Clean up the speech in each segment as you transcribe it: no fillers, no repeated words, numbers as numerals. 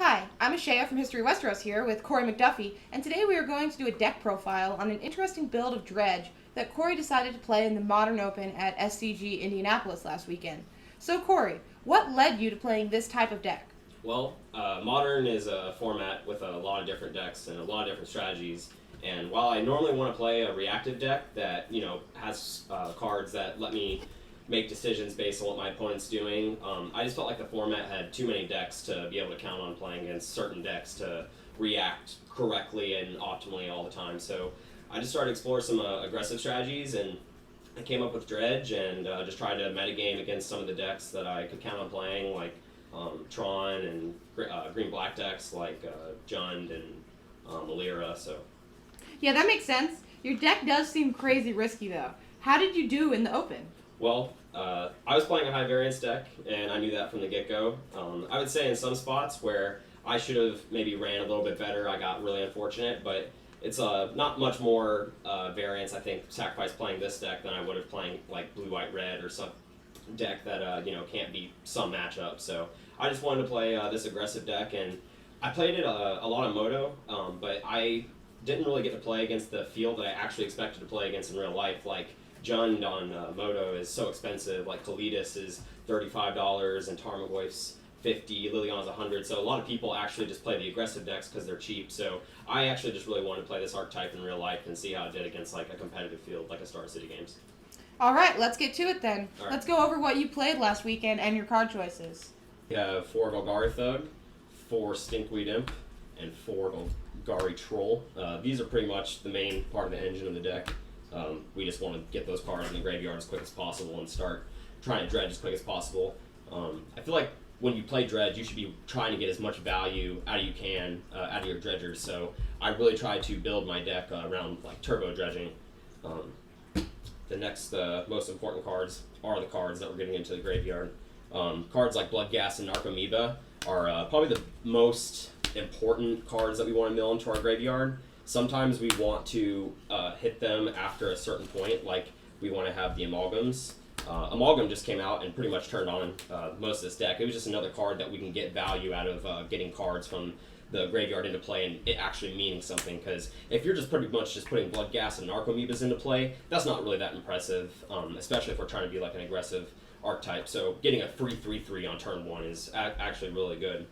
Hi, I'm Ashaya from History Westeros here with Korey McDuffie, and today we are going to do a deck profile on an interesting build of Dredge that Korey decided to play in the Modern Open at SCG Indianapolis last weekend. So Korey, what led you to playing this type of deck? Well, Modern is a format with a lot of different decks and a lot of different strategies. And while I normally want to play a reactive deck that has cards that let me make decisions based on what my opponent's doing, I just felt like the format had too many decks to be able to count on playing against certain decks to react correctly and optimally all the time. So I just started to explore some aggressive strategies, and I came up with Dredge and just tried to metagame against some of the decks that I could count on playing, like Tron and green-black decks like Jund and Malira. So Yeah, that makes sense. Your deck does seem crazy risky though. How did you do in the Open? Well, I was playing a high variance deck, and I knew that from the get-go. I would say in some spots where I should have maybe ran a little bit better, I got really unfortunate, but it's not much more variance, I think, sacrifice playing this deck than I would have playing like blue-white-red or some deck that can't beat some matchup. So I just wanted to play this aggressive deck, and I played it a lot of Moto, but I didn't really get to play against the field that I actually expected to play against in real life. Like Jund on Moto is so expensive. Like Kalidas is $35 and Tarmogoyf's $50, Liliana's $100. So a lot of people actually just play the aggressive decks because they're cheap. So I actually just really wanted to play this archetype in real life and see how it did against like a competitive field like a Star City Games. All right, let's get to it then. All right. Let's go over what you played last weekend and your card choices. We have 4 Golgari Thug, 4 Stinkweed Imp, and 4 Golgari Troll. These are pretty much the main part of the engine of the deck. We just want to get those cards in the graveyard as quick as possible and start trying to dredge as quick as possible. I feel like when you play Dredge, you should be trying to get as much value out of you can out of your dredgers. So I really try to build my deck around like turbo dredging. The next most important cards are the cards that we're getting into the graveyard. Cards like Bloodghast and Narcomoeba are probably the most important cards that we want to mill into our graveyard. Sometimes we want to hit them after a certain point, like we want to have the Amalgams. Amalgam just came out and pretty much turned on most of this deck. It was just another card that we can get value out of getting cards from the graveyard into play and it actually meaning something, because if you're just pretty much just putting Bloodghast and Narcomoebas into play, that's not really that impressive, especially if we're trying to be like an aggressive archetype. So getting a free 3/3 on turn 1 is actually really good.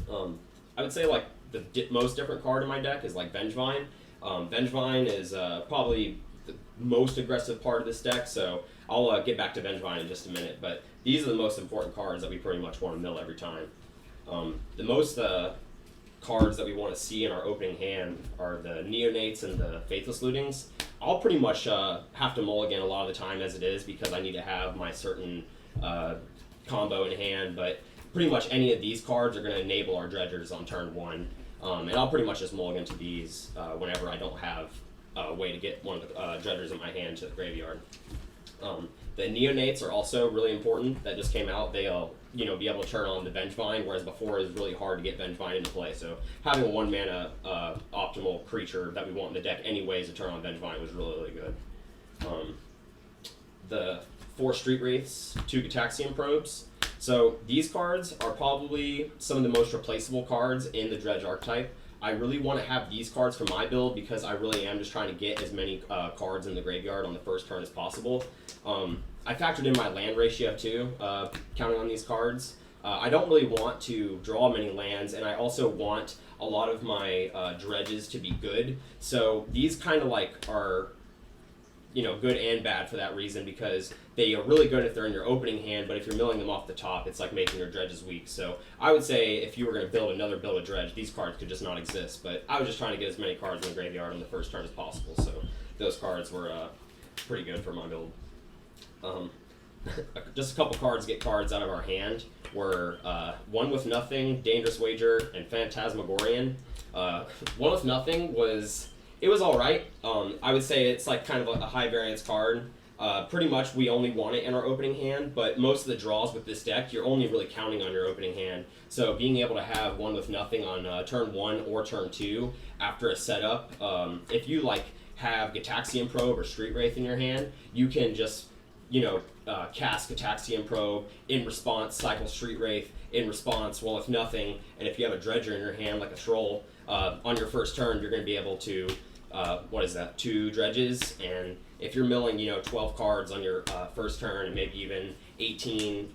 I would say like the most different card in my deck is like Vengevine. Vengevine is probably the most aggressive part of this deck, so I'll get back to Vengevine in just a minute, but these are the most important cards that we pretty much want to mill every time. The most cards that we want to see in our opening hand are the Neonates and the Faithless Lootings. I'll pretty much have to mulligan a lot of the time as it is because I need to have my certain combo in hand, but pretty much any of these cards are going to enable our dredgers on turn 1, and I'll pretty much just mulligan to these whenever I don't have a way to get one of the dredgers in my hand to the graveyard. The Neonates are also really important. That just came out. They'll be able to turn on the Vengevine, whereas before it was really hard to get Vengevine into play. So having a 1 mana optimal creature that we want in the deck anyways to turn on Vengevine was really, really good. The 4 Street Wraiths, 2 Gataxian Probes. So these cards are probably some of the most replaceable cards in the Dredge archetype. I really want to have these cards for my build because I really am just trying to get as many cards in the graveyard on the first turn as possible. I factored in my land ratio too, counting on these cards. I don't really want to draw many lands, and I also want a lot of my dredges to be good. So these kind of like are good and bad for that reason, because they are really good if they're in your opening hand, but if you're milling them off the top, it's like making your dredges weak. So I would say if you were going to build another build of dredge, these cards could just not exist, but I was just trying to get as many cards in the graveyard on the first turn as possible, so those cards were pretty good for my build. Just a couple cards to get cards out of our hand were One with Nothing, Dangerous Wager, and Phantasmagorian. One with Nothing was alright. I would say it's like kind of a high variance card. Pretty much we only want it in our opening hand, but most of the draws with this deck, you're only really counting on your opening hand. So being able to have One with Nothing on turn 1 or turn 2 after a setup, if you like have Gataxian Probe or Street Wraith in your hand, you can just cast Cataxian Probe, in response cycle Street Wraith, in response Well If Nothing, and if you have a Dredger in your hand like a Troll, on your first turn you're going to be able to, 2 Dredges, and if you're milling 12 cards on your first turn and maybe even 18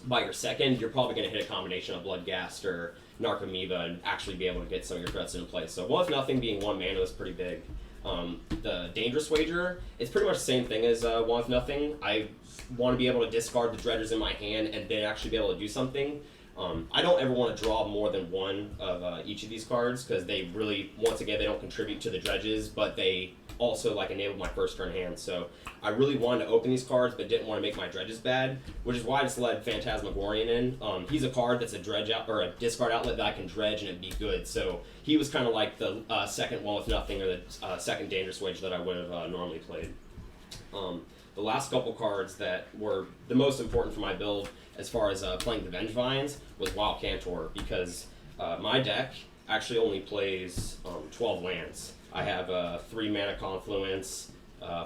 by your second, you're probably going to hit a combination of Bloodghast or Narcomoeba and actually be able to get some of your threats into place. So Well If Nothing being 1 mana is pretty big. The Dangerous Wager, it's pretty much the same thing as Well If Nothing. I want to be able to discard the Dredgers in my hand and then actually be able to do something. I don't ever want to draw more than one of each of these cards because they really, once again, they don't contribute to the Dredges, but they also enable my first turn hand. So I really wanted to open these cards but didn't want to make my Dredges bad, which is why I just let Phantasmagorian in. He's a card that's a dredge out or a discard outlet that I can dredge and it'd be good. So he was kind of like the second Well If Nothing or the second Dangerous Wager that I would have normally played. The last couple cards that were the most important for my build as far as playing the Vengevines was Wild Cantor, because my deck actually only plays 12 lands. I have 3 Mana Confluence,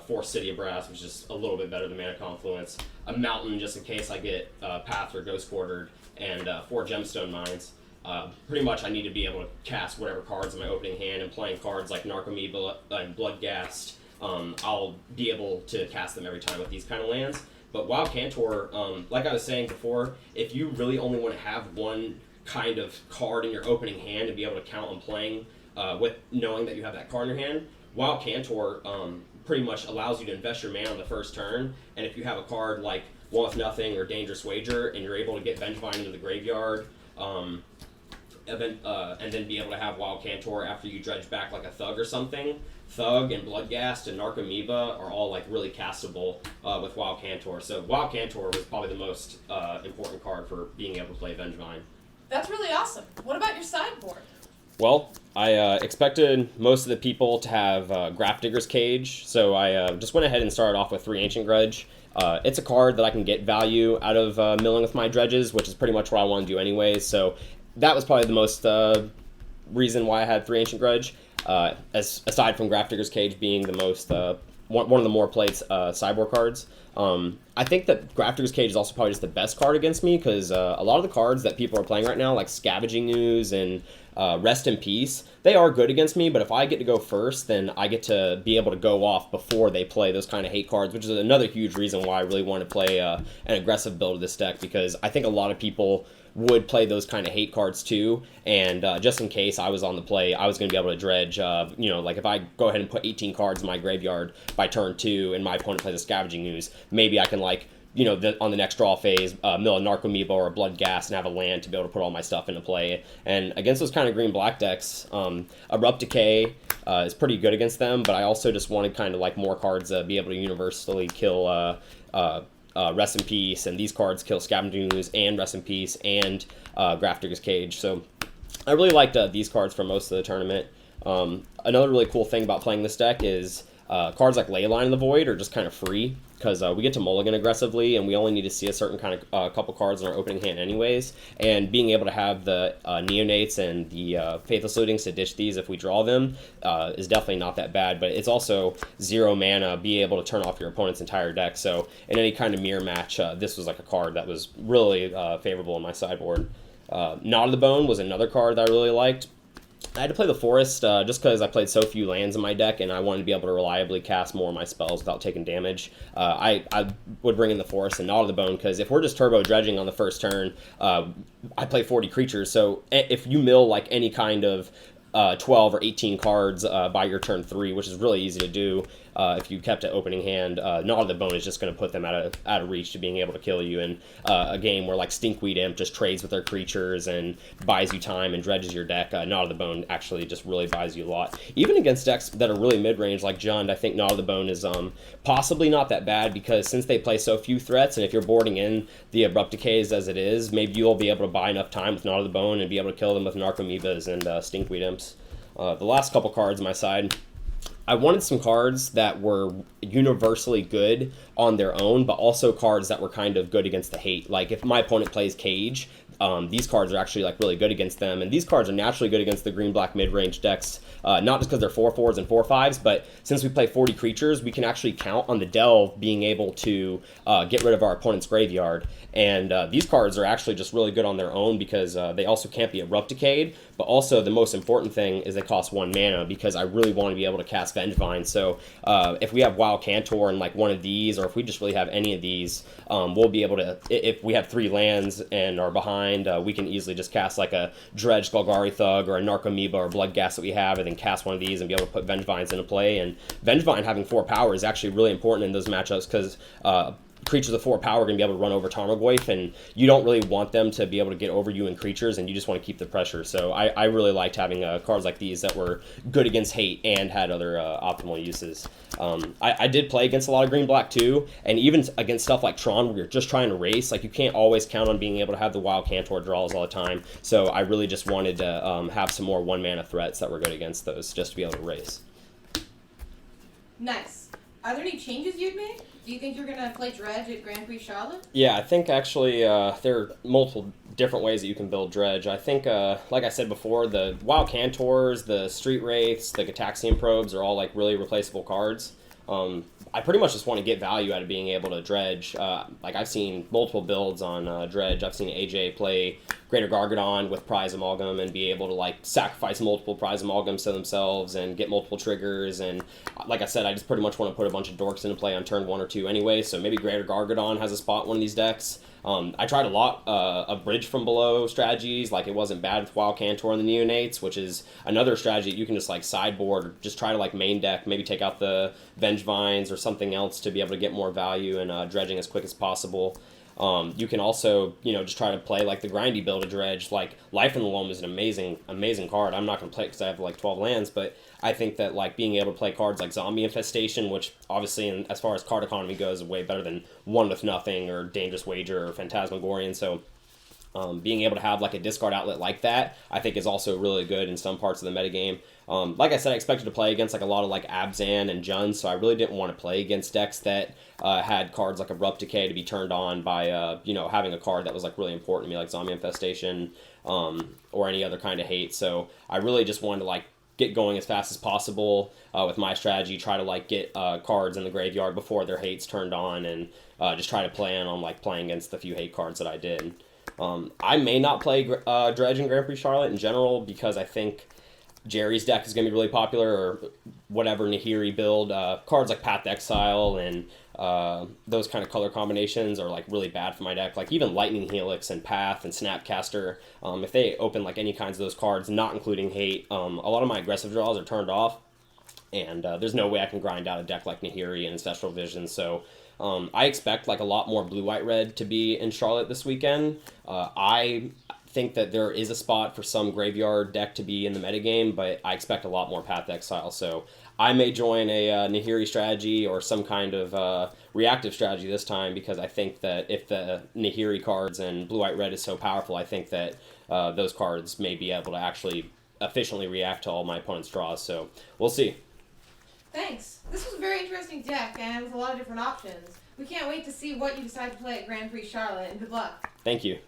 4 City of Brass, which is a little bit better than Mana Confluence, a Mountain just in case I get Path or Ghost Quartered, and 4 Gemstone Mines. Pretty much I need to be able to cast whatever cards in my opening hand, and playing cards like Narcomoeba and Bloodghast, I'll be able to cast them every time with these kind of lands. But Wild Cantor, like I was saying before, if you really only want to have one kind of card in your opening hand and be able to count on playing with knowing that you have that card in your hand, Wild Cantor pretty much allows you to invest your mana on the first turn, and if you have a card like Well If Nothing or Dangerous Wager and you're able to get Vengevine into the graveyard, and then be able to have Wild Cantor after you dredge back like a Thug or something, Thug and Bloodghast and Narcomoeba are all really castable with Wild Cantor. So Wild Cantor was probably the most important card for being able to play Vengevine. That's really awesome. What about your sideboard? Well, I expected most of the people to have Grafdigger's Cage, so I just went ahead and started off with 3 Ancient Grudge. It's a card that I can get value out of milling with my dredges, which is pretty much what I want to do anyways, so that was probably the most reason why I had 3 Ancient Grudge, aside from Grafdigger's Cage being the most one of the more played sideboard cards. I think that Grafdigger's Cage is also probably just the best card against me, because a lot of the cards that people are playing right now, like Scavenging Ooze and Rest in Peace, they are good against me, but if I get to go first, then I get to be able to go off before they play those kind of hate cards, which is another huge reason why I really want to play an aggressive build of this deck, because I think a lot of people would play those kind of hate cards too, and just in case I was on the play, I was going to be able to dredge, if I go ahead and put 18 cards in my graveyard by turn 2 and my opponent plays a Scavenging Ooze, maybe I can on the next draw phase, mill a Narcomoeba or a Bloodghast and have a land to be able to put all my stuff into play. And against those kind of green-black decks, Abrupt Decay is pretty good against them, but I also just wanted kind of more cards be able to universally kill Rest in Peace, and these cards kill Scavenging Ooze and Rest in Peace and Grafdigger's Cage. So I really liked these cards for most of the tournament. Another really cool thing about playing this deck is cards like Leyline of the Void are just kind of free, because we get to mulligan aggressively, and we only need to see a certain kind of couple cards in our opening hand anyways, and being able to have the Neonates and the Faithless Lootings to ditch these if we draw them is definitely not that bad, but it's also 0 mana, be able to turn off your opponent's entire deck, so in any kind of mirror match, this was a card that was really favorable in my sideboard. Knot of the Bone was another card that I really liked. I had to play the Forest just because I played so few lands in my deck, and I wanted to be able to reliably cast more of my spells without taking damage. I would bring in the Forest and Knot of the Bone, because if we're just turbo dredging on the first turn, I play 40 creatures, so if you mill any kind of 12 or 18 cards by your turn 3, which is really easy to do if you kept it opening hand, Knot of the Bone is just going to put them out of reach to being able to kill you in a game where Stinkweed Imp just trades with their creatures and buys you time and dredges your deck. Knot of the Bone actually just really buys you a lot. Even against decks that are really mid-range like Jund, I think Knot of the Bone is possibly not that bad, because since they play so few threats, and if you're boarding in the Abrupt Decays as it is, maybe you'll be able to buy enough time with Knot of the Bone and be able to kill them with Narcomoebas and Stinkweed Imps. The last couple cards on my side, I wanted some cards that were universally good on their own, but also cards that were kind of good against the hate. Like if my opponent plays Cage, these cards are actually like really good against them, and these cards are naturally good against the green-black mid-range decks, not just because they're 4/4s and 4/5s, but since we play 40 creatures, we can actually count on the delve being able to get rid of our opponent's graveyard, and these cards are actually just really good on their own because they also can't be Abrupt Decayed, but also the most important thing is they cost 1 mana because I really want to be able to cast Vengevine. So if we have Wild Cantor and like one of these, or if we just really have any of these, we'll be able to, if we have 3 lands and are behind, we can easily just cast like a Dredge, Golgari Thug, or a Narcomoeba or Bloodghast that we have, and then cast one of these and be able to put Vengevines into play. And Vengevine having 4 power is actually really important in those matchups because creatures of 4 power are going to be able to run over Tarmogoyf, and you don't really want them to be able to get over you in creatures, and you just want to keep the pressure. So I really liked having cards like these that were good against hate and had other optimal uses. I did play against a lot of green-black too, and even against stuff like Tron where you're just trying to race, like you can't always count on being able to have the Wild Cantor draws all the time. So I really just wanted to have some more 1-mana threats that were good against those just to be able to race. Nice. Are there any changes you'd make? Do you think you're going to play Dredge at Grand Prix Charlotte? Yeah, I think actually there are multiple different ways that you can build Dredge. I think, like I said before, the Wild Cantors, the Street Wraiths, the Gataxian Probes are all like really replaceable cards. I pretty much just want to get value out of being able to Dredge. Like I've seen multiple builds on Dredge. I've seen AJ play Greater Gargadon with Prize Amalgam and be able to like sacrifice multiple Prize Amalgams to themselves and get multiple triggers. And like I said, I just pretty much want to put a bunch of dorks into play on turn 1 or 2 anyway. So maybe Greater Gargadon has a spot in one of these decks. I tried a lot of Bridge from Below strategies, like it wasn't bad with Wild Cantor and the Neonates, which is another strategy that you can just like sideboard or just try to like main deck, maybe take out the Vengevines or something else to be able to get more value and dredging as quick as possible. You can also, just try to play like the grindy build of Dredge. Like Life in the Loam is an amazing card. I'm not going to play it because I have like 12 lands, but I think that like being able to play cards like Zombie Infestation, which obviously as far as card economy goes, is way better than One with Nothing or Dangerous Wager or Phantasmagorian. So being able to have like a discard outlet like that, I think is also really good in some parts of the metagame. Like I said, I expected to play against like a lot of like Abzan and Jund, so I really didn't want to play against decks that had cards like Abrupt Decay to be turned on by having a card that was like really important to me, like Zombie Infestation or any other kind of hate. So I really just wanted to like get going as fast as possible with my strategy, try to like get cards in the graveyard before their hate's turned on, and just try to plan on like playing against the few hate cards that I did. I may not play Dredge in Grand Prix Charlotte in general because I think Jerry's deck is going to be really popular, or whatever Nahiri build. Cards like Path to Exile and those kind of color combinations are like really bad for my deck. Like even Lightning Helix and Path and Snapcaster, if they open like any kinds of those cards, not including hate, a lot of my aggressive draws are turned off, and there's no way I can grind out a deck like Nahiri and Ancestral Vision. So I expect like a lot more blue, white, red to be in Charlotte this weekend. I think that there is a spot for some graveyard deck to be in the metagame, but I expect a lot more Path to Exile. So I may join a Nahiri strategy or some kind of reactive strategy this time, because I think that if the Nahiri cards and blue, white, red is so powerful, I think that those cards may be able to actually efficiently react to all my opponent's draws. So we'll see. Thanks. This was a very interesting deck and with a lot of different options. We can't wait to see what you decide to play at Grand Prix Charlotte, and good luck. Thank you.